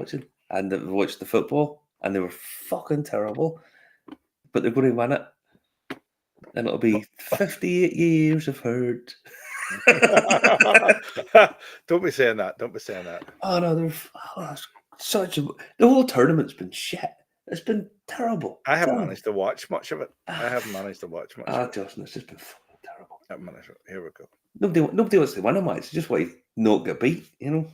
watching, and they watched the football, and they were fucking terrible. But they're going to win it, and it'll be 58 years of hurt. Don't be saying that. Don't be saying that. Oh no, the whole tournament's been shit. It's been terrible. I haven't managed to watch much of it. Justin, it's just been fucking terrible. Here we go. Nobody wants to win a match. They just want to not get beat, you know.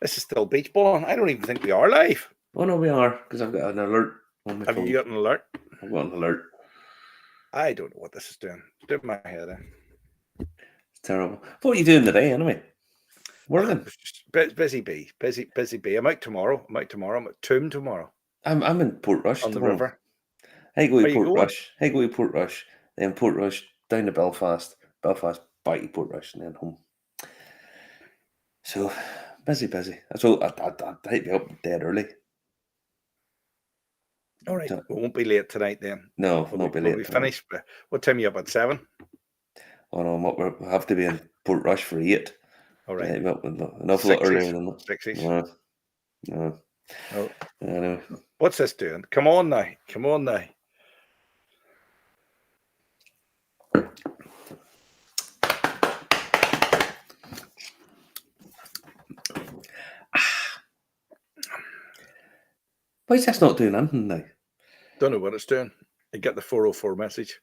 This is still beach balling. I don't even think we are live. Oh no, we are, because I've got an alert on my phone. Have you got an alert? I've got an alert. I don't know what this is doing. It's doing my head in. It's terrible. What are you doing today, anyway? Working. Busy bee. I'm out tomorrow. I'm at Toom tomorrow. I'm in Portrush on tomorrow. The river. I go to Portrush. Then Portrush down to Belfast back to Portrush, and then home. So busy. So I'd be up dead early. All right, so, we won't be late tonight then. No, we'll not be late. We finished. What time are you up at 7? Oh no, we'll have to be in Portrush for 8. All right, an awful lot earlier than that. 6ish. No. Oh. Anyway. What's this doing? Come on now. Why is this not doing anything now? Don't know what it's doing. I get the 404 message.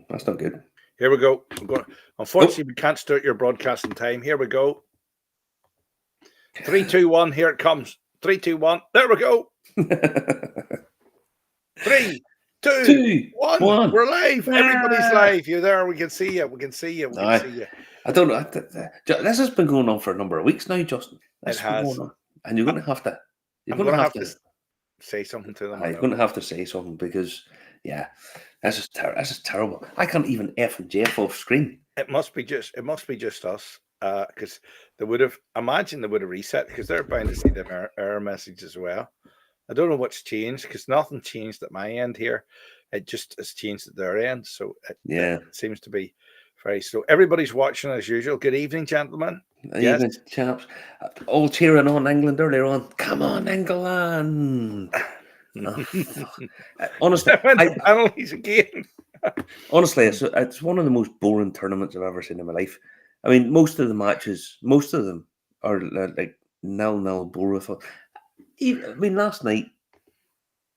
That's not good. Here we go. Unfortunately, we can't start your broadcasting time. Here we go. 3, 2, 1. Here it comes. 3, 2, 1. There we go. 3, 2, 1. We're live. Everybody's live. You're there. We can see you. I don't know. This has been going on for a number of weeks now, Justin. It has. And you're going to have to. I'm going to have to say something to them. You're going to have to say something because, this is terrible. I can't even F and Jeff off screen. It must be just us. Because they would have reset because they're bound to see the error message as well. I don't know what's changed because nothing changed at my end here. It just has changed at their end. So it seems to be very slow. Everybody's watching as usual. Good evening, gentlemen. Evening, chaps. All cheering on England earlier on. Come on, England. Honestly, penalties again. Honestly, it's one of the most boring tournaments I've ever seen in my life. I mean, most of them are like 0-0 boring. I mean, last night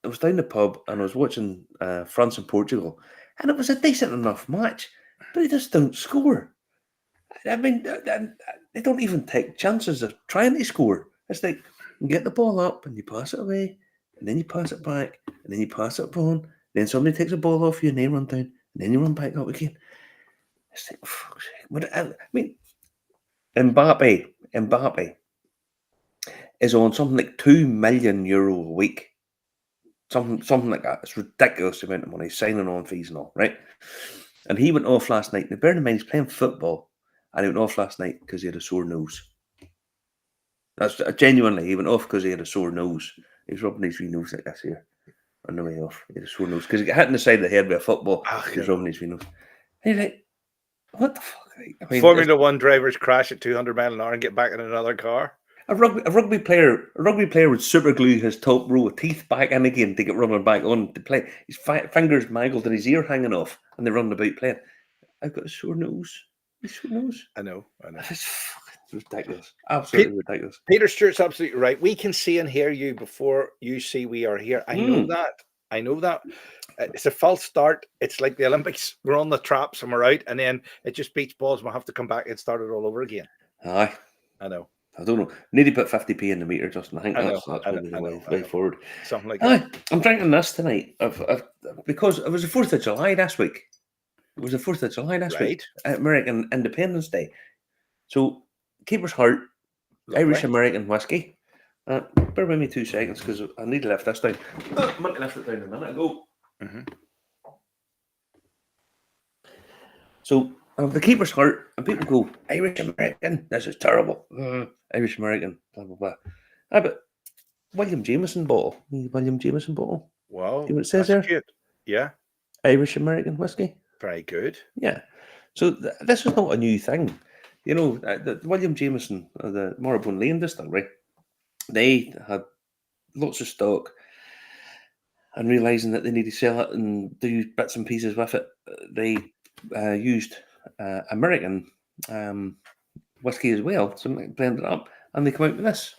I was down the pub and I was watching France and Portugal, and it was a decent enough match, but they just don't score. I mean, they don't even take chances of trying to score. It's like you get the ball up and you pass it away, and then you pass it back, and then you pass it on. Then somebody takes a ball off you, and they run down, and then you run back up again. It's like, fuck's sake. I mean, Mbappe is on something like €2 million a week. Something like that. It's ridiculous amount of money, signing on fees and all, right? And he went off last night. Now, bear in mind, he's playing football, and he went off last night because he had a sore nose. That's genuinely, he went off because he had a sore nose. He was rubbing his wee nose like this here on the way off. He had a sore nose because he got hit in the side of the head with a football. He was rubbing his wee nose. And you're like, what the fuck? I mean, Formula One drivers crash at 200 miles an hour and get back in another car. A rugby player would super glue his top row of teeth back in again to get running back on to play. His fingers mangled and his ear hanging off, and they're running about playing. I've got a sore nose. I know. It's ridiculous. Absolutely ridiculous. Peter Stewart's absolutely right. We can see and hear you before you see we are here. I know that. It's a false start. It's like the Olympics. We're on the traps and we're out, and then it just beats balls. And we'll have to come back and start it all over again. Aye. I know. I don't know. We need to put 50p in the meter, Justin. I think that's the way forward. Something like that. I'm drinking this tonight because it was the 4th of July this week. It was the 4th of July this week, American Independence Day. So, Keeper's Heart, Irish American whiskey. Bear with me 2 seconds because I need to lift this down. I meant to lift it down a minute ago. Mm-hmm. So, the Keeper's Heart, and people go, Irish American, this is terrible. Irish American, blah, blah, blah. But William Jameson bottle. Wow. See what it says there? Cute. Yeah. Irish American whiskey. Very good. Yeah. So this is not a new thing. You know, the William Jameson, the Marylebone Lane distillery, They had lots of stock, and realizing that they need to sell it and do bits and pieces with it, they used American whiskey as well, so blend it up, and they come out with this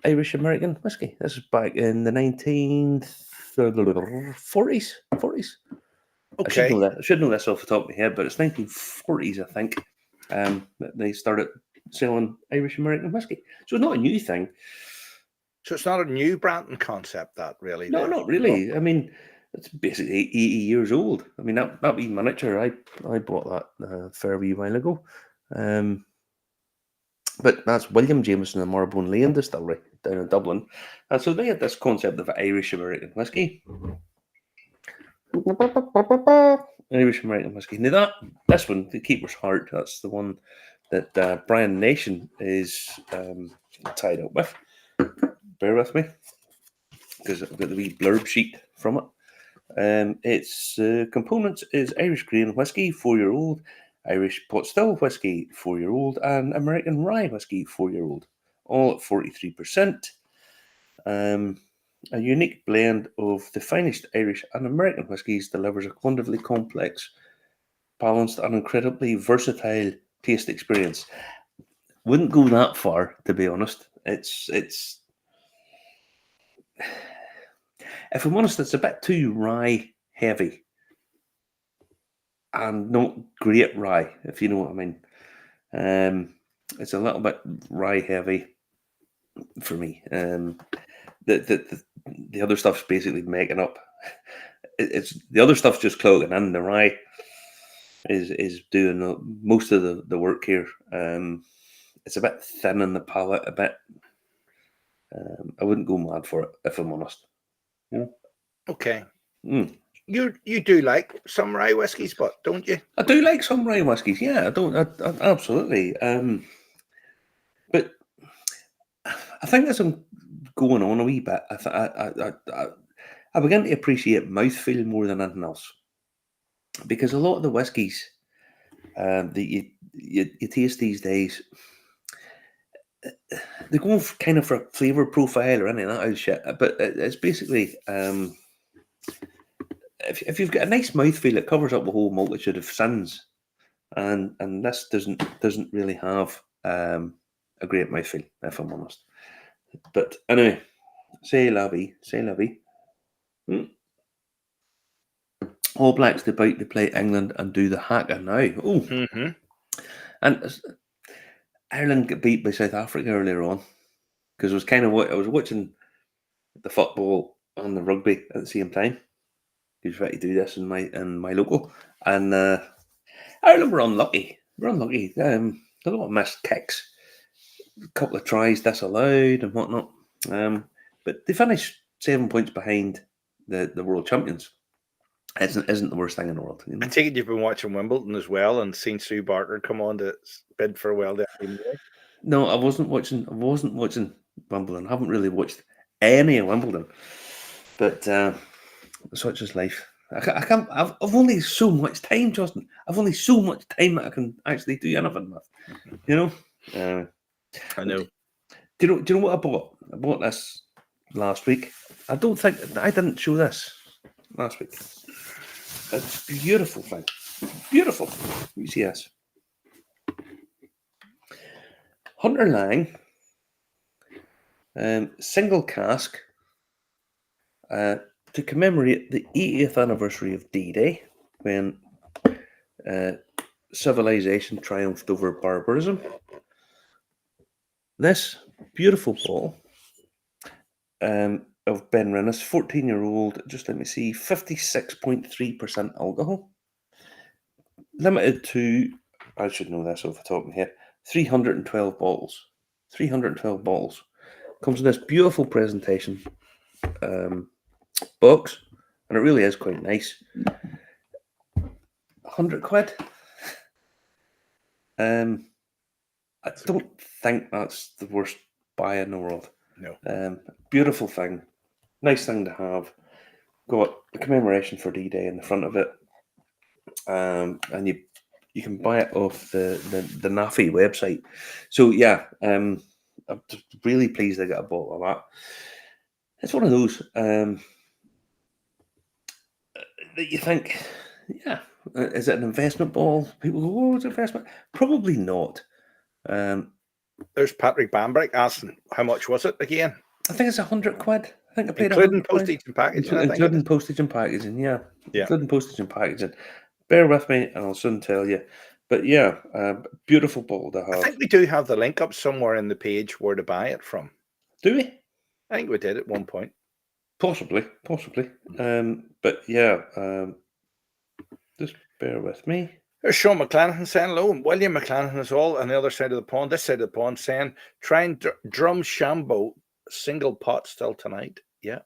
Irish American whiskey. This is back in the 1940s. 40s. I should Okay. know that. I should know this off the top of my head, but it's 1940s, I think. That they started selling Irish American whiskey. So it's not a new thing. So it's not a new branding concept, that really. No, then? not really. I mean, it's basically 80 years old. I mean, that wee miniature, I bought that a fair wee while ago. But that's William Jameson and Marylebone Lane Distillery down in Dublin. And so they had this concept of Irish American whiskey. Irish American whiskey. Now this one, the Keeper's Heart, that's the one that Brian Nation is tied up with. Bear with me, because I've got the wee blurb sheet from it. Its components is Irish grain whiskey, 4-year-old, Irish pot still whiskey, 4-year-old, and American rye whiskey, 4-year-old, all at 43%. A unique blend of the finest Irish and American whiskies delivers a wonderfully complex, balanced, and incredibly versatile taste experience. Wouldn't go that far, to be honest. It's if I'm honest, it's a bit too rye heavy, and not great rye, if you know what I mean. It's a little bit rye heavy for me. The other stuff's basically making up. It's the other stuff's just clogging in. The rye is doing most of the work here. It's a bit thin in the palate, a bit. I wouldn't go mad for it, if I'm honest. Yeah. Okay. Mm. You do like some rye whiskies, but don't you? I do like some rye whiskies. Yeah, I don't. I absolutely. But I think as I'm going on a wee bit, I begin to appreciate mouthfeel more than anything else, because a lot of the whiskies that you taste these days, they're going kind of for a flavour profile or any of that old shit. But it's basically if you've got a nice mouthfeel, it covers up a whole multitude of sins, and this doesn't really have a great mouthfeel, if I'm honest. But anyway, say la vie, say la vie. All Blacks about to play England and do the haka now. Oh, Mm-hmm. and Ireland got beat by South Africa earlier on, because it was kind of what I was watching the football and the rugby at the same time. He was trying to do this in my local, and Ireland were unlucky. We're unlucky. A lot of missed kicks, a couple of tries disallowed and whatnot. But they finished 7 points behind the world champions. Isn't the worst thing in the world. You know? I take it you've been watching Wimbledon as well and seen Sue Barker come on to bid farewell to Ireland. No, I wasn't watching Wimbledon. I haven't really watched any of Wimbledon, but such is life. I can't. I've only so much time, Justin. I've only so much time that I can actually do anything with. You know. I know. Do you know what I bought? I bought this last week. I don't think I didn't show this last week. It's a beautiful thing. Beautiful. You see this? Hunter Lang, single cask, to commemorate the 80th anniversary of D-Day, when civilization triumphed over barbarism. This beautiful bottle of Ben Rennes, 14-year-old, just let me see, 56.3% alcohol. Limited to, I should know this off the top of my head, 312 bottles. 312 bottles. Comes in this beautiful presentation box, and it really is quite nice. 100 quid. I don't think that's the worst buy in the world. No. Beautiful thing. Nice thing to have. Got a commemoration for D-Day in the front of it. And you can buy it off the NAFI website. So yeah, I'm just really pleased I got a bottle of that. It's one of those that you think, yeah, is it an investment bottle? People go, oh, it's an investment. Probably not. There's Patrick Bambrick asking, how much was it again? I think it's £100. I think I paid Including £100. postage and packaging, I think. Including postage and packaging, yeah. Yeah. Including postage and packaging. Bear with me and I'll soon tell you. But yeah, beautiful bottle to have. I think we do have the link up somewhere in the page where to buy it from. Do we? I think we did at one point. Possibly. But yeah, just bear with me. There's Sean McClanahan saying hello, and William McClanahan is all on the other side of the pond, this side of the pond, saying, try and drum Shambo single pot still tonight. Yeah.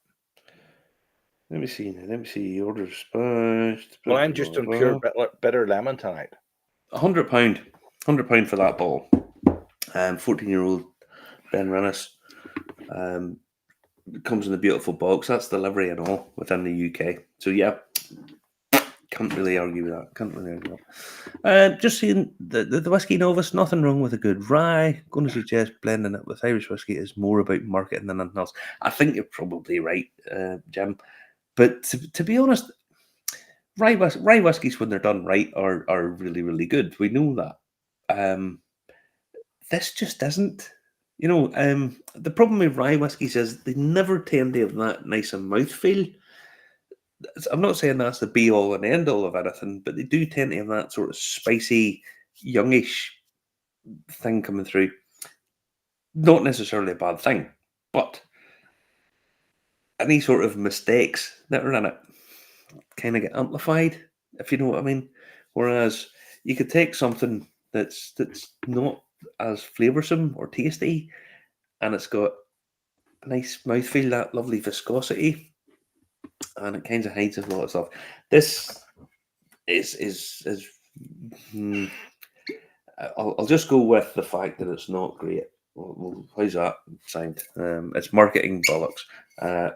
Let me see. Order dispatched. Well, I'm just on pure bitter lemon tonight. £100. £100 for that bottle. 14-year-old Ben Rennis. Comes in a beautiful box. That's delivery and all within the UK. So yeah, can't really argue with that. Just seeing the whiskey novice. Nothing wrong with a good rye. Going to suggest blending it with Irish whiskey is more about marketing than anything else. I think you're probably right, Jim. But to be honest, rye whiskies when they're done right are really, really good. We know that. This just isn't. You know, the problem with rye whiskies is they never tend to have that nice a mouthfeel. I'm not saying that's the be all and end all of anything, but they do tend to have that sort of spicy, youngish thing coming through. Not necessarily a bad thing, but any sort of mistakes that are in it kind of get amplified, if you know what I mean. Whereas you could take something that's not as flavoursome or tasty, and it's got a nice mouthfeel, that lovely viscosity, and it kind of hides a lot of stuff. This is I'll just go with the fact that it's not great. Well, how's that sound? It's marketing bollocks,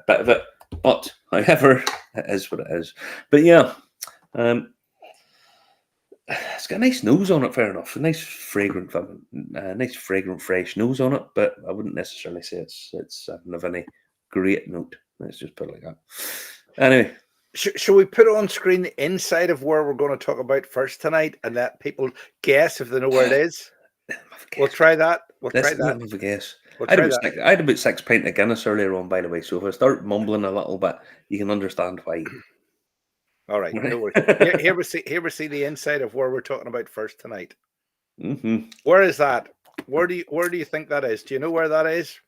bit of it, but however, it is what it is. But yeah, it's got a nice nose on it. Fair enough, a nice fragrant, fresh nose on it. But I wouldn't necessarily say it's of any great note. Let's just put it like that. Anyway. Shall we put on screen the inside of where we're going to talk about first tonight and let people guess if they know where it is? We'll try that. Let's have a guess. I had about 6 pints of Guinness earlier on, by the way. So if I start mumbling a little bit, you can understand why. All right. No worries. Here we see the inside of where we're talking about first tonight. Mm-hmm. Where is that? Where do you think that is? Do you know where that is?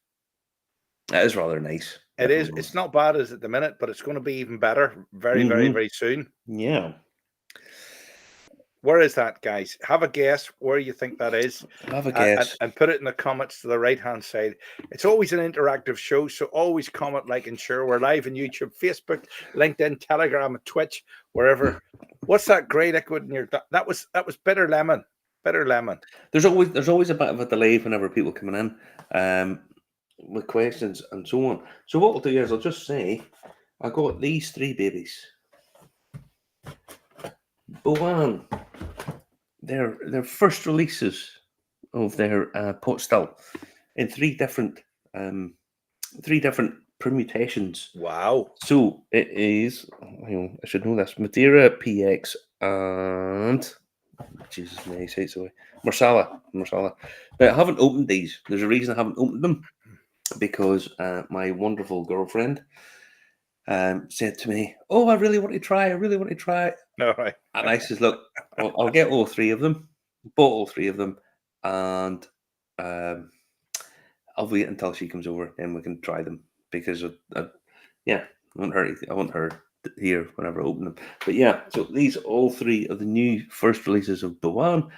That is rather nice. It is. It's not bad as at the minute, but it's going to be even better very, very, very soon. Yeah. Where is that, guys? Have a guess where you think that is. Have a guess. And put it in the comments to the right-hand side. It's always an interactive show, so always comment, like, and share. We're live on YouTube, Facebook, LinkedIn, Telegram, Twitch, wherever. What's that great liquid in your... That was bitter lemon. Bitter lemon. There's always a bit of a delay whenever people coming in. With questions and so on. So what we'll do is I'll just say I got these three babies. Boan, their first releases of their pot still in three different permutations. Wow. So it is, hang on, I should know this, Madeira PX and Jesus may I say it so Marsala. Now I haven't opened these. There's a reason I haven't opened them. Because my wonderful girlfriend said to me, "Oh, I really want to try. All right. And I says, "Look, I'll get all three of them. Bought all three of them, and I'll wait until she comes over, and we can try them. Because I want her here whenever I open them. But yeah, so these all three are the new first releases of Boan.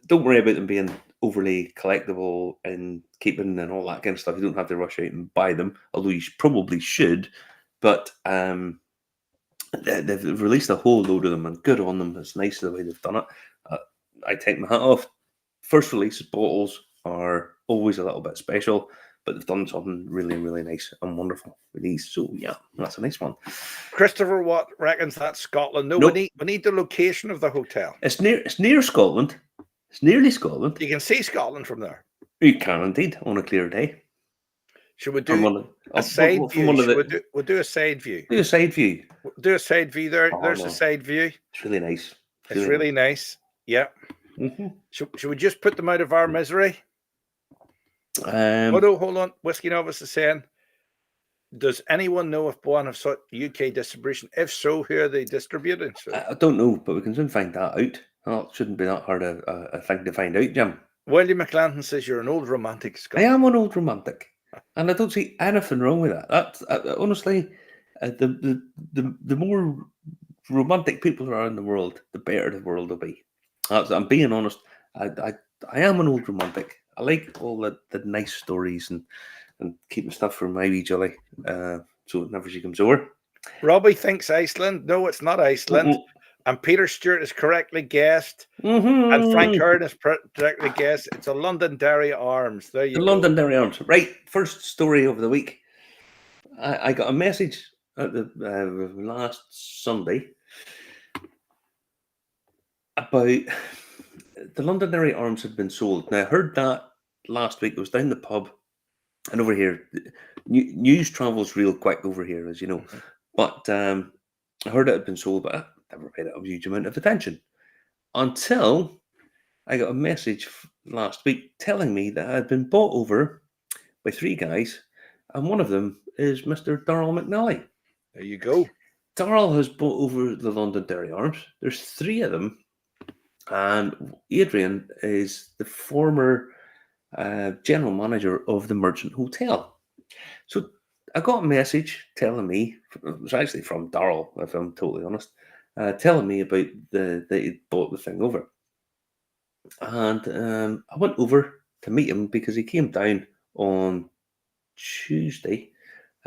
Don't worry about them being overly collectible and keeping and all that kind of stuff. You don't have to rush out and buy them, although you probably should. But they've released a whole load of them, and good on them. It's nice the way they've done it. I take my hat off. First release bottles are always a little bit special, but they've done something really, really nice and wonderful with these. So yeah, that's a nice one. Christopher Watt reckons that's Scotland. No, nope. we need the location of the hotel. It's near Scotland. It's nearly Scotland. You can see Scotland from there. it. You can indeed on a clear day. Should we From do one of, a side from view? one of Should the we'll do a side view. do a side view. We'll do a side view there. Oh There's a no, side view. it's really nice. It's really nice. Yeah. Mm-hmm. Should we just put them out of our misery? Hold on. Whiskey Novice is saying, does anyone know if Bourne have sought UK distribution? If so, who are they distributing? So I don't know, but we can soon find that out. Oh, it shouldn't be that hard a thing to find out, Jim. William McLanton says you're an old romantic, Scott. I am an old romantic, and I don't see anything wrong with that. That's honestly, the more romantic people there are in the world, the better the world will be. I'm being honest. I am an old romantic. I like all the nice stories and keeping stuff for my wee Jolly, so whenever she comes over. Robbie thinks Iceland. No, it's not Iceland. Mm-mm. And Peter Stewart is correctly guessed. Mm-hmm. And Frank Hearn is correctly guessed. It's a Londonderry Arms. There you The go. Londonderry Arms. Right. First story of the week. I got a message at the last Sunday about the Londonderry Arms had been sold. Now, I heard that last week. I was down the pub, and over here, news travels real quick over here, as you know. Mhm. But I heard it had been sold, but I never paid it a huge amount of attention until I got a message last week telling me that I had been bought over by three guys, and one of them is Mr. Darrell McNally. There you go. Darrell has bought over the Londonderry Arms. There's three of them, and Adrian is the former general manager of the Merchant Hotel. So I got a message telling me, it was actually from Darrell, if I'm totally honest, telling me about they bought the thing over. And I went over to meet him because he came down on Tuesday.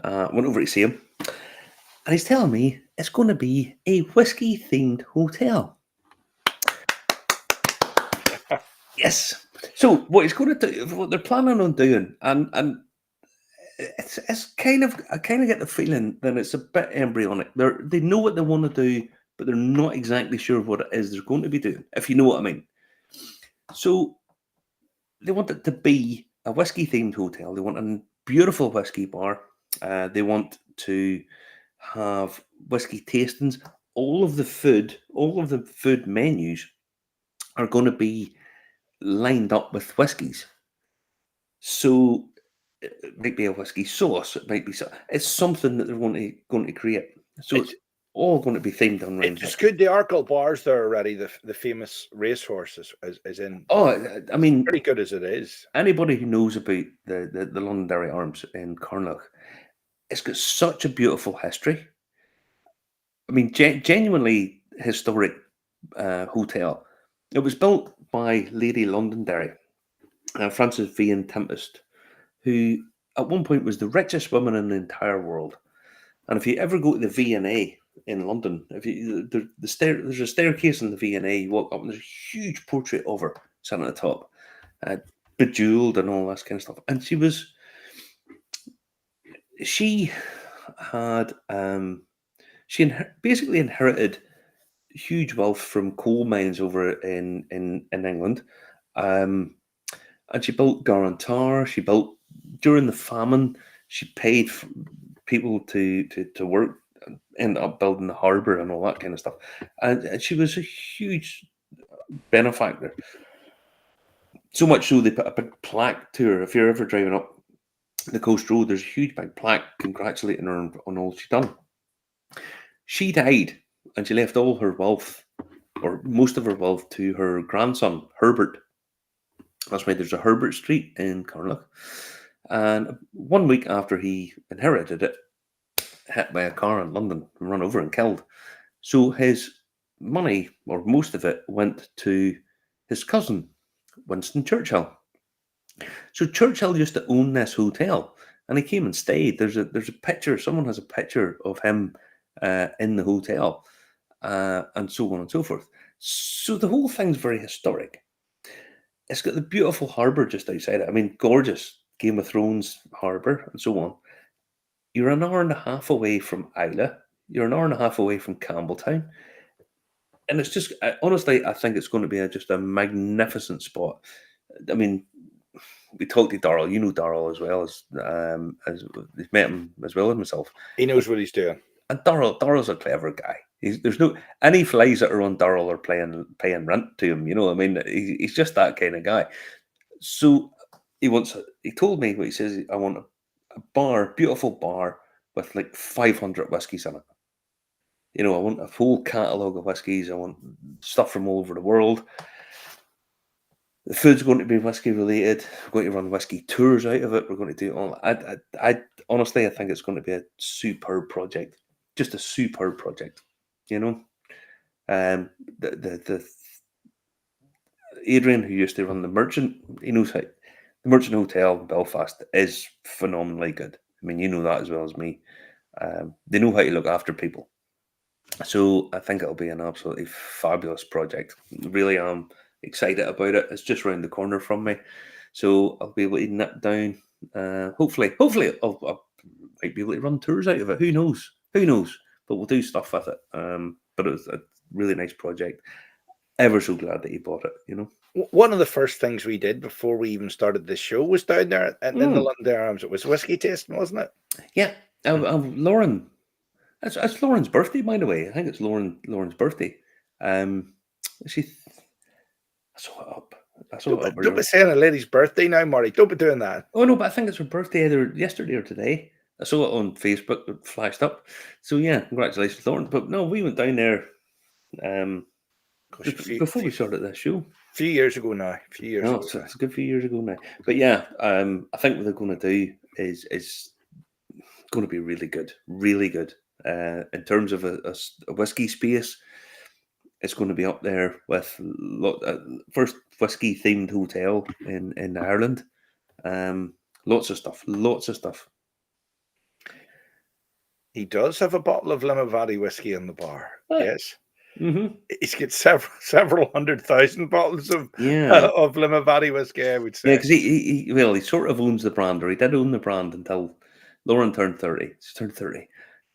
Went over to see him, and he's telling me it's going to be a whiskey themed hotel. Yes. So what he's going to do, what they're planning on doing, and it's kind of, I kind of get the feeling that it's a bit embryonic. They know what they want to do, but they're not exactly sure what it is they're going to be doing, if you know what I mean. So they want it to be a whiskey themed hotel. They want a beautiful whiskey bar. They want to have whiskey tastings. All of the food menus are going to be lined up with whiskies. So it might be a whiskey sauce. It might be it's something that they're going to create. So it's all going to be themed on. It's good. The Arkle bars there already. The famous racehorse is in. Oh, I mean, pretty good as it is. Anybody who knows about the Londonderry Arms in Carnoch, it's got such a beautiful history. I mean, genuinely historic hotel. It was built by Lady Londonderry, Frances Vane Tempest, who at one point was the richest woman in the entire world. And if you ever go to the V&A in London, there's a staircase in the V&A. You walk up, and there's a huge portrait of her sitting at the top, bejeweled and all that kind of stuff. And she had basically inherited huge wealth from coal mines over in England, and she built Garantar. She built during the famine. She paid people to work, and ended up building the harbour and all that kind of stuff. And she was a huge benefactor. So much so they put a big plaque to her. If you're ever driving up the coast road, there's a huge big plaque congratulating her on all she'd done. She died, and she left all her wealth, or most of her wealth, to her grandson, Herbert. That's why there's a Herbert Street in Carnoch. And 1 week after he inherited it, hit by a car in London and run over and killed. So his money, or most of it, went to his cousin, Winston Churchill. So Churchill used to own this hotel, and he came and stayed. There's a picture. Someone has a picture of him in the hotel, and so on and so forth. So the whole thing's very historic. It's got the beautiful harbour just outside it. I mean, gorgeous Game of Thrones harbour and so on. You're an hour and a half away from Islay. You're an hour and a half away from Campbelltown. And it's just, honestly, I think it's going to be just a magnificent spot. I mean, we talked to Darrell. You know Darrell as well as he's met him as well as myself. He knows what he's doing. And Darrell's a clever guy. There's no any flies that are on Darrell are paying rent to him. You know, I mean, he's just that kind of guy. So he told me what he says. I want a bar, beautiful bar with like 500 whiskies in it. You know, I want a full catalogue of whiskies. I want stuff from all over the world. The food's going to be whiskey related. We're going to run whiskey tours out of it. We're going to do all. I honestly, I think it's going to be a superb project. Just a superb project. You know, the Adrian, who used to run the Merchant, he knows how the Merchant Hotel in Belfast is phenomenally good. I mean, you know that as well as me. They know how to look after people. So I think it'll be an absolutely fabulous project. Really am excited about it. It's just around the corner from me. So I'll be able to nip down. Hopefully I'll might be able to run tours out of it. Who knows? But we'll do stuff with it. But it was a really nice project. Ever so glad that he bought it, you know. One of the first things we did before we even started this show was down there in the Londonderry Arms. It was whiskey tasting, wasn't it? Yeah. Lauren. It's Lauren's birthday, by the way. I think it's Lauren's birthday. She. I saw it up. Don't be saying a lady's birthday now, Marty. Don't be doing that. Oh no, but I think it's her birthday either yesterday or today. I saw it on Facebook. It flashed up. So yeah, congratulations, Lauren. But no, we went down there. Before we started this show. A few years ago now. It's a good few years ago now. But yeah, I think what they're going to do is going to be really good. Really good. In terms of a whiskey space, it's going to be up there with first whiskey themed hotel in Ireland. Lots of stuff. He does have a bottle of Limavady whiskey in the bar. Yes. Mm-hmm. He's got several 100,000 bottles of Limavady whiskey, I would say. Yeah, because he sort of owns the brand, or he did own the brand until Lauren turned 30. She turned 30.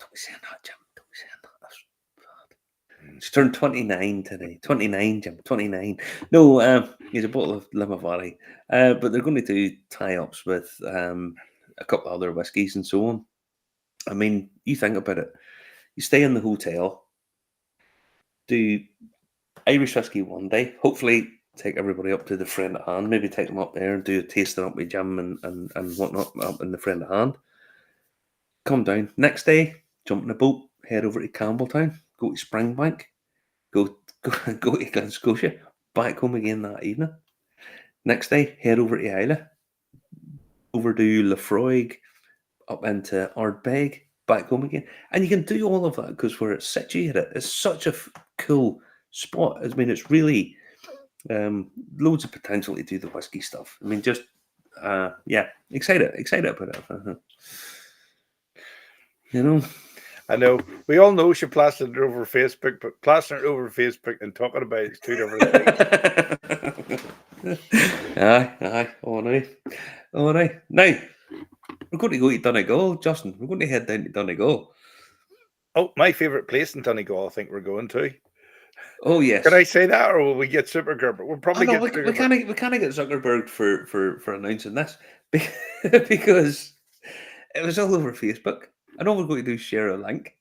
Don't be saying that, Jim. Don't be saying that. That's bad. She turned 29 today. 29, Jim. 29. No, he's a bottle of Limavady. But they're going to do tie-ups with a couple of other whiskies and so on. I mean, you think about it. You stay in the hotel, do Irish whiskey one day, hopefully take everybody up to the Friend at Hand, maybe take them up there and do a tasting up with Jim and whatnot up in the Friend at Hand. Come down. Next day, jump in a boat, head over to Campbelltown, go to Springbank, go to Glen Scotia, back home again that evening. Next day, head over to Islay, over to Lefroy, up into Ardbeg, back home again. And you can do all of that because where it's situated, it's such a cool spot. I mean, it's really loads of potential to do the whiskey stuff. I mean, just excited about it. You know, I know we all know she plastered it over Facebook, but plastering it over Facebook and talking about it is two different things. Aye. All right. Now we're going to go to Donegal, Justin. We're going to head down to Donegal. Oh, my favourite place in Donegal, I think we're going to. Oh yes. Can I say that, or will we get Zuckerberg? We'll probably get. We can't get Zuckerberg for announcing this because it was all over Facebook. I know we're going to do share a link.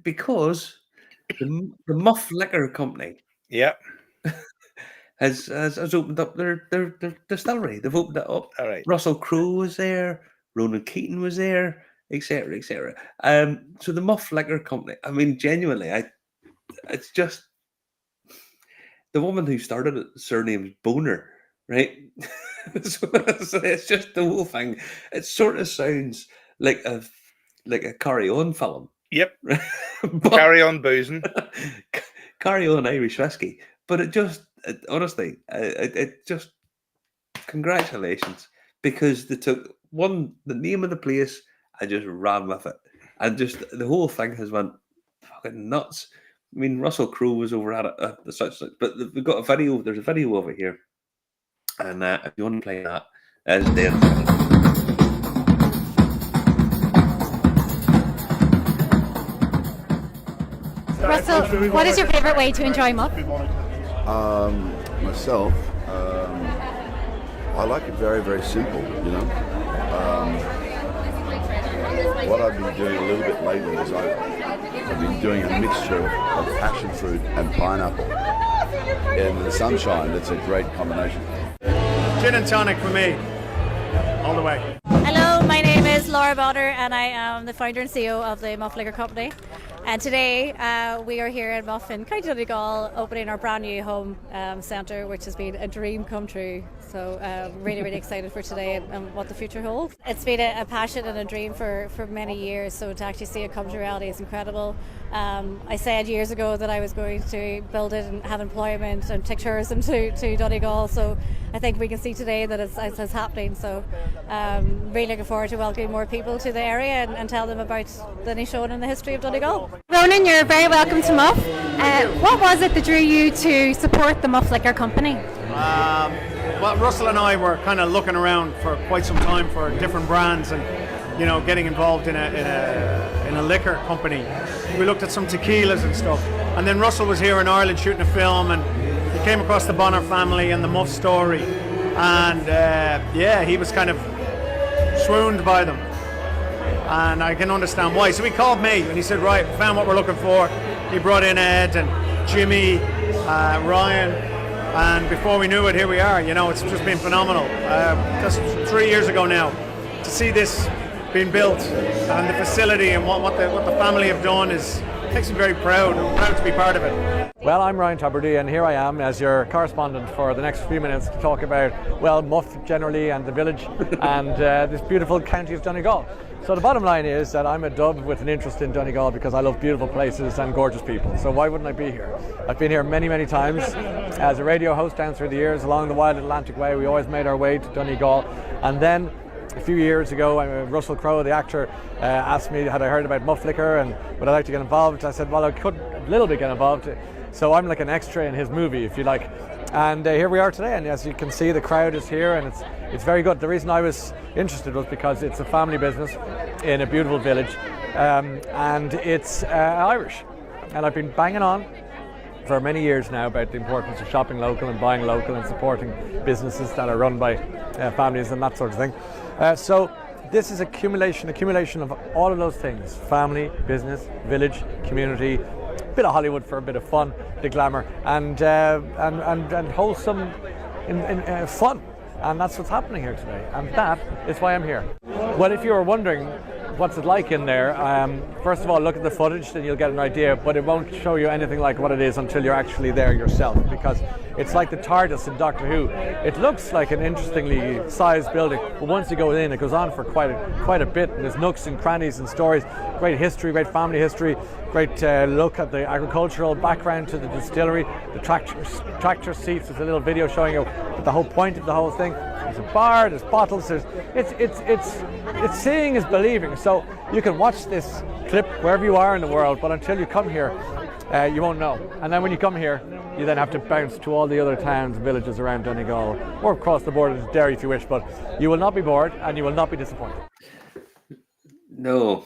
Because the Muff Liquor Company. Yeah. Has opened up their distillery. They've opened it up. All right. Russell Crowe was there, Ronan Keating was there, etc., etc. So the Muff Liquor Company. I mean, genuinely, it's just the woman who started it. Surname's Boner, right? So it's just the whole thing. It sort of sounds like a Carry On film. Yep. Carry on boozing. Carry on Irish whiskey. But it just, honestly, it just, congratulations, because they took the name of the place and just ran with it. And just, the whole thing has went fucking nuts. I mean, Russell Crowe was over at it, but we've got a video, there's a video over here. And if you want to play that, as there. Russell, what is your favourite way to enjoy Muff? Myself, I like it very, very simple, you know. What I've been doing a little bit lately is I've been doing a mixture of passion fruit and pineapple. In the sunshine, it's a great combination. Gin and tonic for me, all the way. Hello, my name is Laura Bonner and I am the founder and CEO of the Muff Liquor Company. And today we are here in Muff in County Donegal opening our brand new home centre, which has been a dream come true. So really, really excited for today and what the future holds. It's been a passion and a dream for many years, so to actually see it come to reality is incredible. I said years ago that I was going to build it and have employment and take tourism to Donegal, so I think we can see today that it's happening. So really looking forward to welcoming more people to the area and tell them about the Nishon and the history of Donegal. Ronan, you're very welcome to Muff. What was it that drew you to support the Muff Liquor Company? Well, Russell and I were kind of looking around for quite some time for different brands and, you know, getting involved in a liquor company. We looked at some tequilas and stuff, and then Russell was here in Ireland shooting a film, and he came across the Bonner family and the Muff story, and he was kind of swooned by them, and I can understand why. So he called me and he said, right, found what we're looking for. He brought in Ed and Jimmy, Ryan, and before we knew it, here we are. You know, it's just been phenomenal. Just 3 years ago now, to see this being built and the facility and what the family have done makes me very proud. I'm proud to be part of it. Well, I'm Ryan Tuberty, and here I am as your correspondent for the next few minutes to talk about, well, Muff generally and the village and this beautiful county of Donegal. So the bottom line is that I'm a dub with an interest in Donegal because I love beautiful places and gorgeous people. So why wouldn't I be here? I've been here many, many times as a radio host down through the years along the Wild Atlantic Way. We always made our way to Donegal, and then a few years ago, Russell Crowe, the actor, asked me had I heard about Muff Liquor and would I like to get involved. I said, well, I could a little bit get involved. So I'm like an extra in his movie, if you like. And here we are today, and as you can see, the crowd is here, and it's very good. The reason I was interested was because it's a family business in a beautiful village, and it's Irish. And I've been banging on for many years now about the importance of shopping local and buying local and supporting businesses that are run by families and that sort of thing. So this is accumulation of all of those things: family, business, village, community, a bit of Hollywood for a bit of fun, the glamour, and wholesome in fun. And that's what's happening here today, and that is why I'm here. Well, if you were wondering what's it like in there, first of all, look at the footage, then you'll get an idea, but it won't show you anything like what it is until you're actually there yourself, because it's like the TARDIS in Doctor Who. It looks like an interestingly sized building, but once you go in, it goes on for quite a bit, and there's nooks and crannies and stories, great history, great family history, great look at the agricultural background to the distillery, the tractor seats. There's a little video showing you the whole point of the whole thing. There's a bar, there's bottles, it's seeing is believing. So you can watch this clip wherever you are in the world, but until you come here, you won't know. And then when you come here, you then have to bounce to all the other towns and villages around Donegal, or across the border to Derry if you wish, but you will not be bored and you will not be disappointed. No.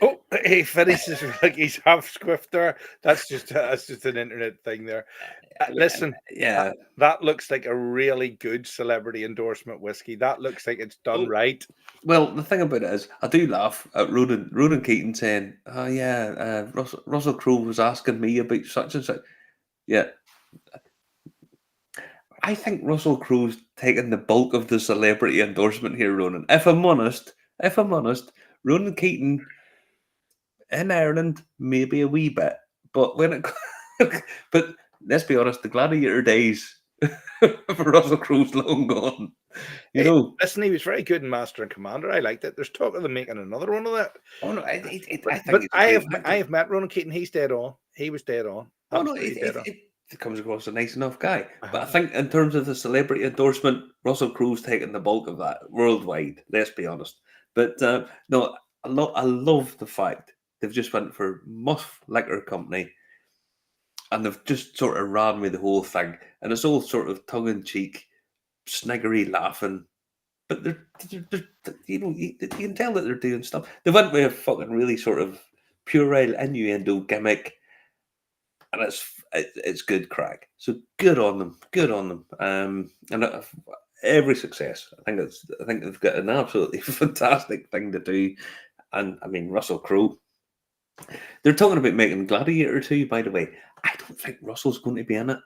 Oh, he finishes like he's half squiffed there. That's just an internet thing there. Listen, yeah, that looks like a really good celebrity endorsement whiskey. That looks like it's done right. Well, the thing about it is, I do laugh at Ronan Keating saying, "Oh yeah, Russell Crowe was asking me about such and such." Yeah, I think Russell Crowe's taking the bulk of the celebrity endorsement here, Ronan. If I'm honest, Ronan Keating in Ireland maybe a wee bit, but but let's be honest, the gladiator days for Russell Crowe's long gone. You know, listen, he was very good in Master and Commander. I liked it. There's talk of them making another one of that. Oh no, I have met Ronan Keating. He's dead on. He was dead on. Oh no, it comes across a nice enough guy. But I think in terms of the celebrity endorsement, Russell Crowe's taking the bulk of that worldwide. Let's be honest. But no, I love the fact they've just went for Muff Liquor Company, and they've just sort of ran with the whole thing, and it's all sort of tongue in cheek, sniggery laughing. But they're you can tell that they're doing stuff. They went with a fucking really sort of puerile innuendo gimmick, and it's good crack. So good on them, good on them. Every success. I think they've got an absolutely fantastic thing to do. And I mean, Russell Crowe. They're talking about making Gladiator 2, by the way. I don't think Russell's going to be in it.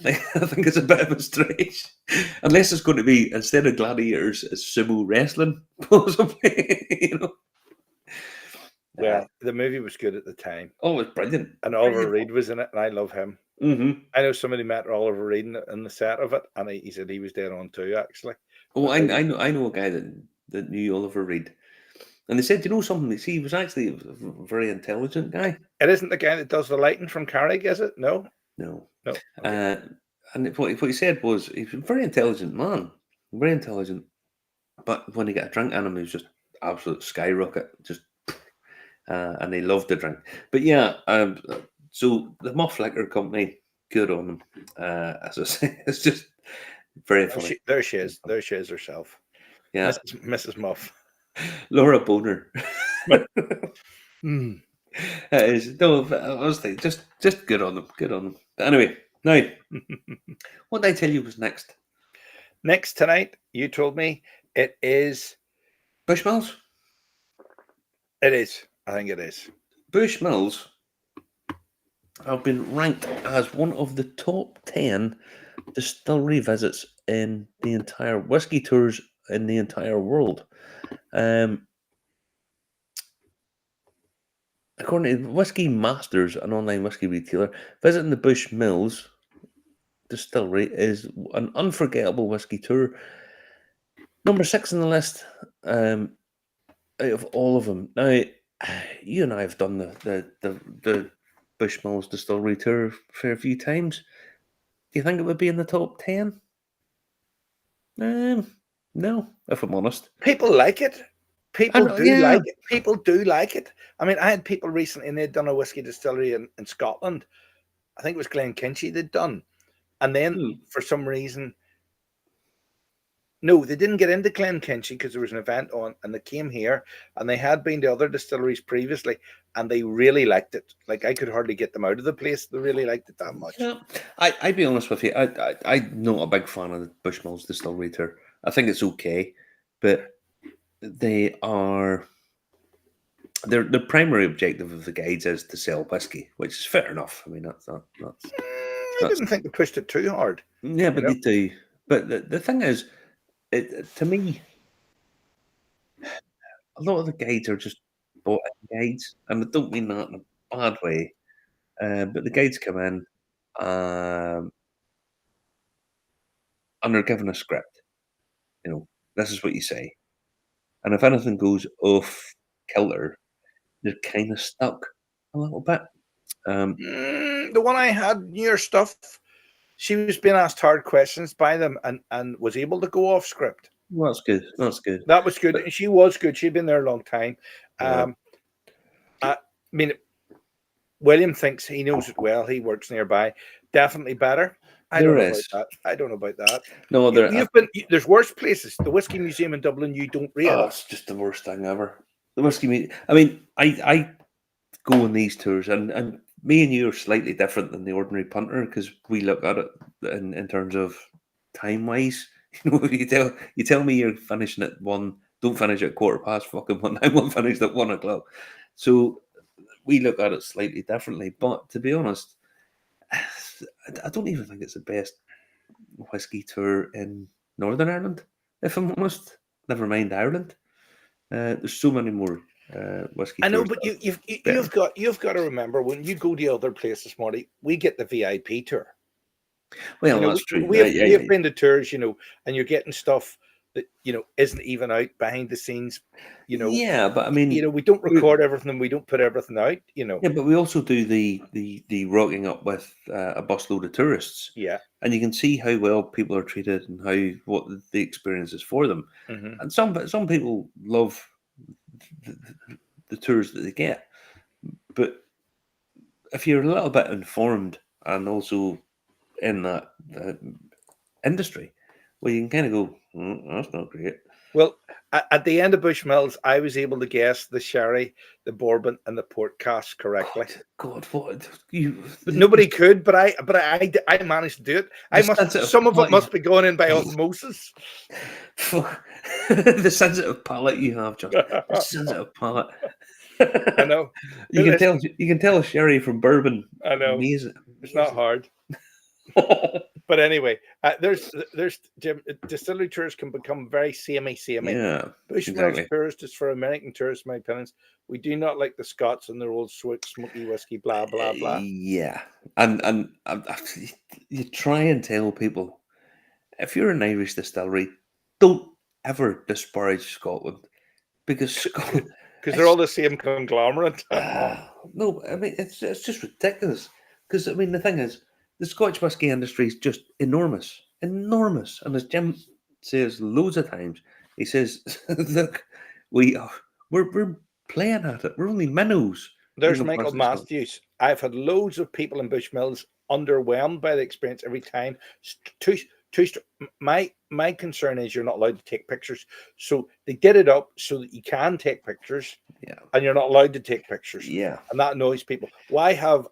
I think it's a bit of a stretch. Unless it's going to be, instead of gladiators, it's sumo wrestling, possibly. Well, the movie was good at the time. Oh, it was brilliant. And Oliver Reed was in it, and I love him. Mm-hmm. I know somebody met Oliver Reed in the set of it, and he said he was dead on too, actually. Oh, I know a guy that knew Oliver Reed. And they said, you know something? See, he was actually a very intelligent guy. It isn't the guy that does the lighting from Carrick, is it? No. No. Okay. And what he said was, he's a very intelligent man. Very intelligent. But when he got a drink on him, he was just absolute skyrocket. And he loved the drink. But yeah, so the Muff Liquor Company, good on them. As I say, it's just very funny. There she is. There she is herself. Yeah. Mrs. Muff. Laura Boner. Mm. Honestly, just good on them. Good on them. But anyway, now, what did I tell you was next? Next tonight, you told me it is Bushmills. It is. I think it is. Bushmills have been ranked as one of the top 10 distillery visits in the entire whiskey tours in the entire world. According to Whiskey Masters, an online whiskey retailer, visiting the Bushmills distillery is an unforgettable whiskey tour. Number 6 on the list out of all of them. Now, you and I have done the Bushmills distillery tour a fair few times. Do you think it would be in the top 10? No, if I'm honest. People like it. People like it. People do like it. I mean, I had people recently, and they'd done a whiskey distillery in Scotland. I think it was Glenkinchy they'd done. And then, for some reason, no, they didn't get into Glenkinchy because there was an event on, and they came here, and they had been to other distilleries previously, and they really liked it. Like, I could hardly get them out of the place. They really liked it that much. Yeah, I'd be honest with you. I'm not a big fan of the Bushmills distillery tour. I think it's okay, but the primary objective of the guides is to sell whiskey, which is fair enough. I mean, that's I didn't think they pushed it too hard. Yeah, but they do. But the thing is, to me, a lot of the guides are just bought-in guides, and I don't mean that in a bad way. But the guides come in, and they're given a script. You know, this is what you say. And if anything goes off kilter, they're kind of stuck a little bit. The one I had near stuff, she was being asked hard questions by them and was able to go off script. Well, that's good. That's good. That was good. But she was good. She'd been there a long time. Yeah. I mean, William thinks he knows it well. He works nearby. Definitely better. I don't know about that. I don't know about that. No, there's worse places. The Whiskey Museum in Dublin, you don't rate. Oh, it's just the worst thing ever. The Whiskey Museum. I mean, I go on these tours, and me and you are slightly different than the ordinary punter because we look at it in terms of time wise. You know, you tell me you're finishing at 1, don't finish at 1:15. I won't finish at 1 o'clock. So we look at it slightly differently. But to be honest, I don't even think it's the best whiskey tour in Northern Ireland, if I'm honest. Never mind Ireland. There's so many more whiskey. I know, but you've got to remember when you go to other places, Marty, we get the VIP tour. Well, that's true. We have been to tours, and you're getting stuff that isn't even out behind the scenes. Yeah, but I mean, we don't record everything and we don't put everything out. Yeah, but we also do the rocking up with a busload of tourists. Yeah, and you can see how well people are treated and what the experience is for them. Mm-hmm. And some people love the tours that they get, but if you're a little bit informed and also in that industry, well, you can kind of go, that's not great. Well, At the end of Bushmills, I was able to guess the sherry, the bourbon, and the port cask correctly. God, what you? But nobody could. But I managed to do it. I The must. sensitive Some of it palate must be going in by osmosis. the sensitive palate you have, just the sensitive palate. I know. You can tell. You can tell a sherry from bourbon. I know. Amazing. It's not hard. But anyway, there's Jim, distillery tours can become very samey. Yeah, Bushmills exactly. tourist is for American tourists, my opinions. We do not like the Scots and their old smoky whiskey, blah blah blah. Yeah, and you try and tell people, if you're an Irish distillery, don't ever disparage Scotland, because Scotland. Because they're all the same conglomerate. No, I mean it's just ridiculous. Because I mean the thing is, the Scotch whisky industry is just enormous, enormous. And as Jim says loads of times, he says, "Look, we're playing at it. We're only minnows." There's Michael Matthews. I've had loads of people in Bushmills underwhelmed by the experience every time. My concern is you're not allowed to take pictures. So they did it up so that you can take pictures, and you're not allowed to take pictures. Yeah, and that annoys people. Why have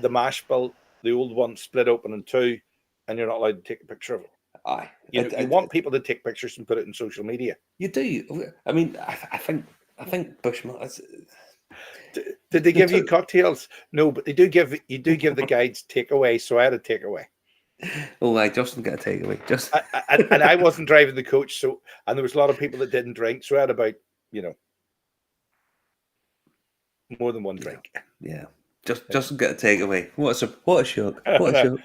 the mash bill, the old one, split open in two, and you're not allowed to take a picture of it? Aye, you want people to take pictures and put it in social media. You do. I mean, I think Bushmills. Did they give you cocktails? No, but you do give the guides takeaway. So I had a takeaway. Oh, Justin got a takeaway. Just and I wasn't driving the coach, and there was a lot of people that didn't drink. So I had about more than one drink. Yeah. Justin got a takeaway. What a shock! What a shock!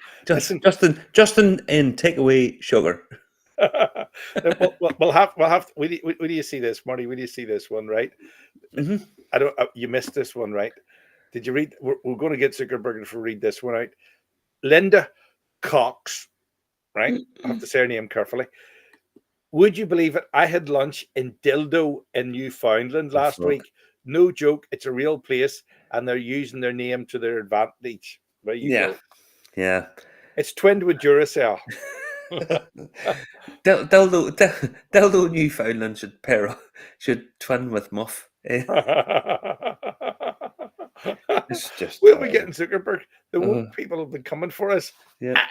Justin in takeaway sugar. We'll have. Will you see this, Marty? Will you see this one? Right? Mm-hmm. I don't. You missed this one, right? Did you read? We're going to get Zuckerberg to read this one out. Linda Cox, right? I have to say her name carefully. Would you believe it? I had lunch in Dildo in Newfoundland last week. No joke. It's a real place, and they're using their name to their advantage. There you go. Yeah. It's twinned with Duracell. Dildo Newfoundland should twin with Muff. It's just we'll be getting Zuckerberg. The woke people have been coming for us. Yeah.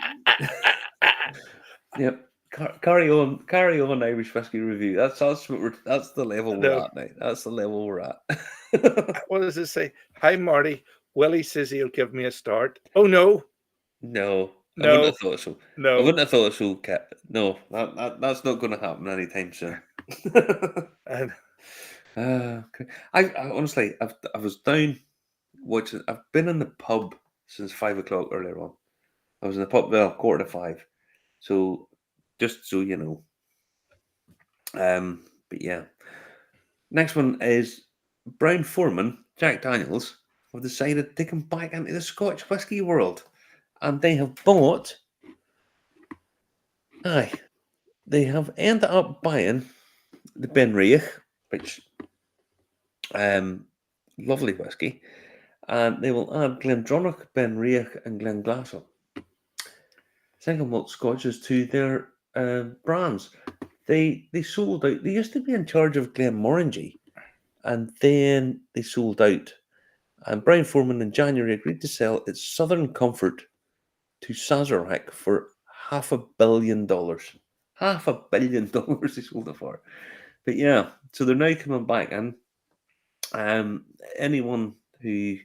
Yep. Carry on, Irish whiskey review. That's the level we're at now. That's the level we're at. What does it say? Hi Marty. Willie says he'll give me a start. Oh no. No. I wouldn't have thought so. No. I wouldn't have thought so, Kat. No, that's not going to happen anytime soon. Okay. I honestly, I was down watching. I've been in the pub since 5 o'clock earlier on. I was in the pub 4:45. So just so you know. But yeah. Next one is Brown-Forman, Jack Daniels, have decided to come back into the Scotch whisky world. And they have bought. They have ended up buying the Benriach, which lovely whiskey, and they will add Glendronach, Benriach, and Glenglassaugh, single malt scotches, to their brands. They sold out. They used to be in charge of Glenmorangie, and then they sold out. And Brown-Forman in January agreed to sell its Southern Comfort to Sazerac for $500 million. $500 million they sold it for. But yeah, so they're now coming back in. Anyone who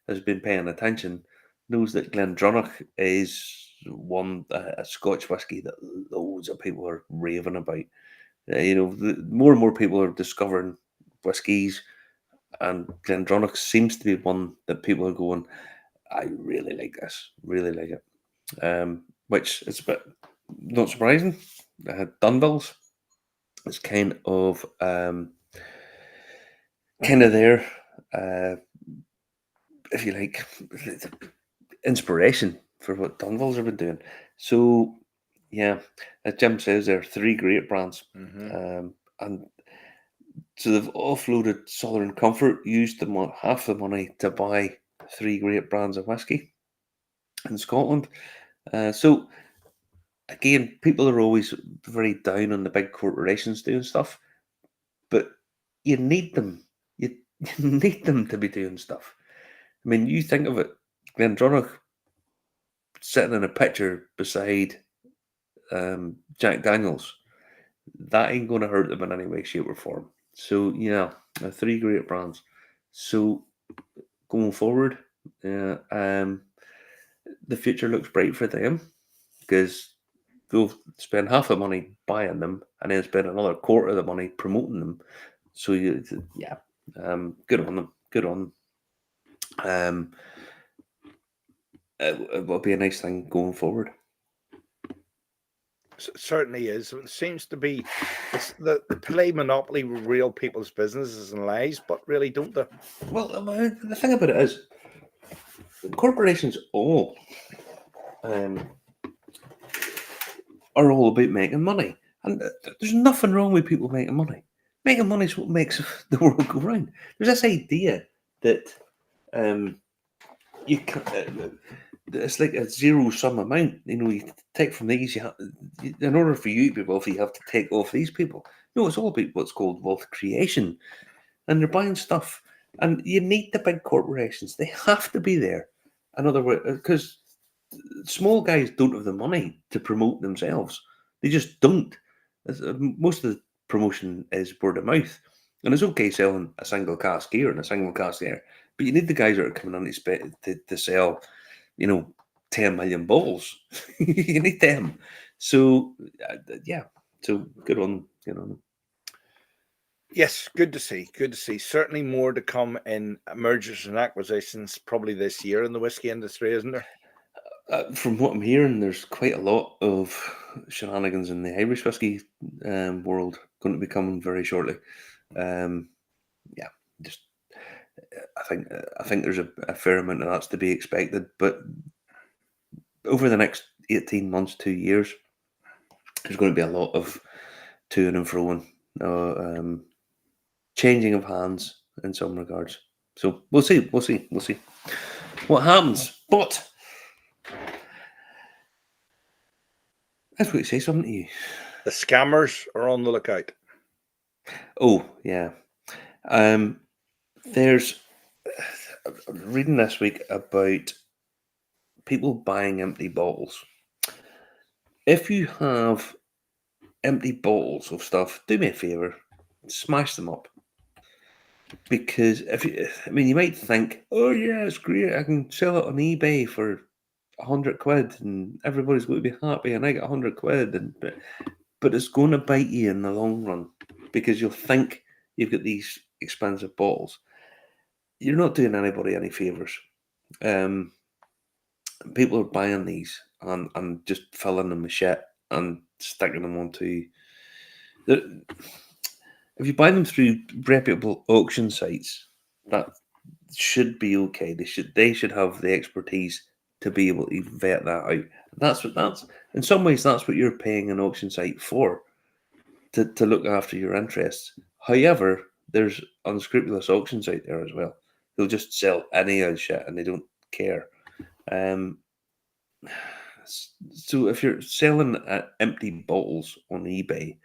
has been paying attention knows that Glendronach is a Scotch whisky that loads of people are raving about. More and more people are discovering whiskies, and Glendronach seems to be one that people are going, I really like this, really like it. Which is a bit not surprising. Dunville's is kind of there, if you like, inspiration for what Dunville's have been doing. So yeah, as Jim says, there are 3 great brands, and so they've offloaded Southern Comfort, used half the money to buy 3 great brands of whiskey in Scotland. So again, people are always very down on the big corporations doing stuff, but you need them. You need them to be doing stuff. I mean, you think of it, Glendronach sitting in a picture beside Jack Daniels. That ain't going to hurt them in any way, shape, or form. So yeah, 3 great brands. So going forward, the future looks bright for them because they'll spend half the money buying them and then spend another quarter of the money promoting them. So good on them. Good on them. It will be a nice thing going forward. Certainly is. It seems to be the play monopoly with real people's businesses and lives, but really don't they? Well, the thing about it is, corporations all are all about making money, and there's nothing wrong with people making money. Making money is what makes the world go round. There's this idea that you can. It's like a zero-sum amount. You know, you take from these. In order for you to be wealthy, you have to take off these people. No, it's all about what's called wealth creation, and they're buying stuff. And you need the big corporations. They have to be there. In other words, because small guys don't have the money to promote themselves. They just don't. Most of the promotion is word of mouth. And it's okay selling a single cask here and a single cask there, but you need the guys that are coming on to sell, 10 million bottles. You need them. So, so good on them. Yes, good to see. Good to see. Certainly more to come in mergers and acquisitions probably this year in the whiskey industry, isn't there? From what I'm hearing, there's quite a lot of shenanigans in the Irish whiskey world going to be coming very shortly. I think there's a fair amount of that's to be expected, but over the next 18 months, 2 years, there's going to be a lot of to and froing, changing of hands in some regards. So we'll see what happens. But I've got to say something to you. The scammers are on the lookout. Oh, yeah. There's I'm reading this week about people buying empty bottles. If you have empty bottles of stuff, do me a favor, smash them up. Because you might think, oh yeah, it's great, I can sell it on eBay for 100 quid and everybody's going to be happy and I get 100 quid, but it's going to bite you in the long run because you'll think you've got these expensive bottles. You're not doing anybody any favors. People are buying these and just filling them with shit and sticking them onto. If you buy them through reputable auction sites, that should be okay. They should have the expertise to be able to vet that out. That's in some ways that's what you're paying an auction site for, to look after your interests. However, there's unscrupulous auctions out there as well. They'll just sell any old shit and they don't care. So if you're selling empty bottles on eBay,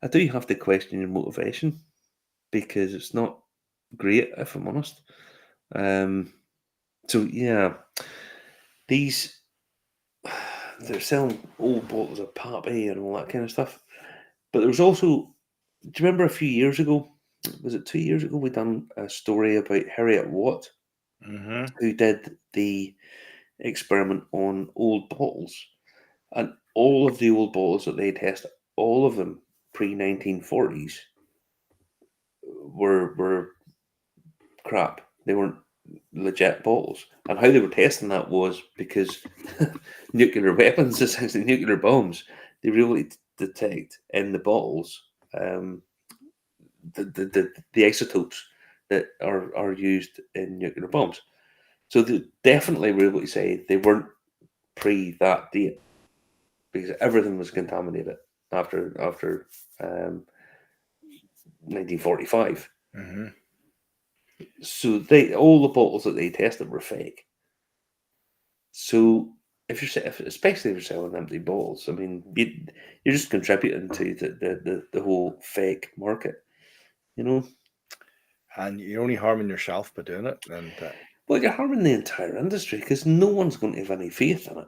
I do have to question your motivation because it's not great, if I'm honest. So yeah, they're selling old bottles of Pappy and all that kind of stuff. But there was also, do you remember a few years ago? Was it 2 years ago? We done a story about Harriet Watt, who did the experiment on old bottles, and all of the old bottles that they tested, all of them pre-1940s, were crap. They weren't legit bottles. And how they were testing that was because nuclear weapons, essentially nuclear bombs, they really detect in the bottles the isotopes that are used in nuclear bombs. So they definitely were able to say they weren't pre that date because everything was contaminated after 1945. So all the bottles that they tested were fake. So especially if you're selling empty bottles, I mean, you're just contributing to the whole fake market. you know. And you're only harming yourself by doing it. And Well, you're harming the entire industry because no one's going to have any faith in it.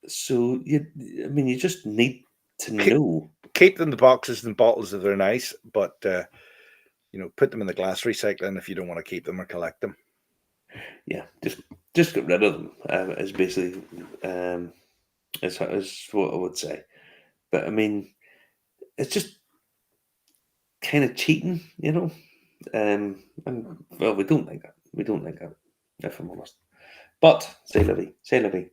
So you just need to know. keep them in the boxes and bottles if they're nice, but put them in the glass recycling if you don't want to keep them or collect them. Yeah, just get rid of them. Is basically is what I would say. But I mean, it's just kind of cheating, you know. And well, we don't like that. We don't like that, if I'm honest. But say Livy.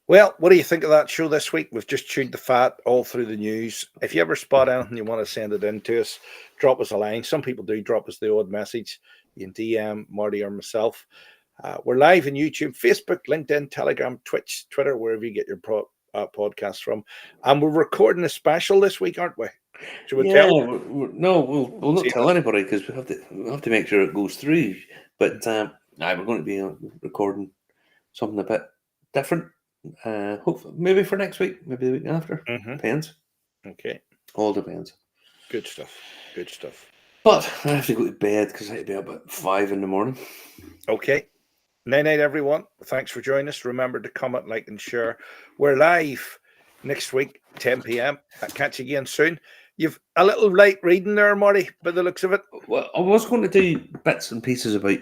Well, what do you think of that show this week? We've just chewed the fat all through the news. If you ever spot anything you want to send it in to us, drop us a line. Some people do drop us the odd message. You can DM Marty or myself. We're live on YouTube, Facebook, LinkedIn, Telegram, Twitch, Twitter, wherever you get your podcasts from. And we're recording a special this week, aren't we? Should we tell? We'll not tell anybody because we have to make sure it goes through. But we're going to be recording something a bit different. Hopefully, maybe for next week, maybe the week after. Depends. Okay. All depends. Good stuff. But I have to go to bed because I have to be up at 5 a.m. Okay. Night, everyone. Thanks for joining us. Remember to comment, like, and share. We're live next week, 10 p.m. I'll catch you again soon. You've a little light reading there, Marty, by the looks of it. Well, I was going to do bits and pieces about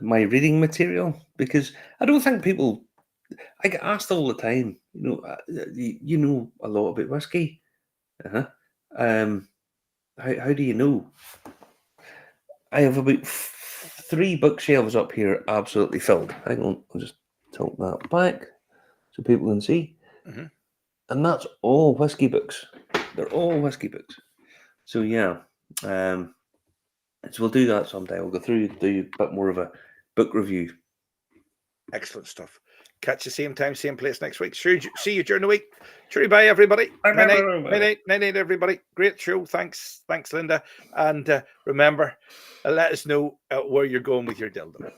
my reading material because I don't think people. I get asked all the time. You know a lot about whiskey. How do you know? I have about 3 bookshelves up here, absolutely filled. Hang on, I'll just tilt that back so people can see. And that's all whiskey books. They're all whiskey books. So yeah, so we'll do that someday. We'll go through, do a bit more of a book review. Excellent stuff. Catch you same time, same place next week. Sure, see you during the week. Sure, bye everybody. Night, everybody. Great show. Thanks, Linda. And remember, let us know where you're going with your dildo.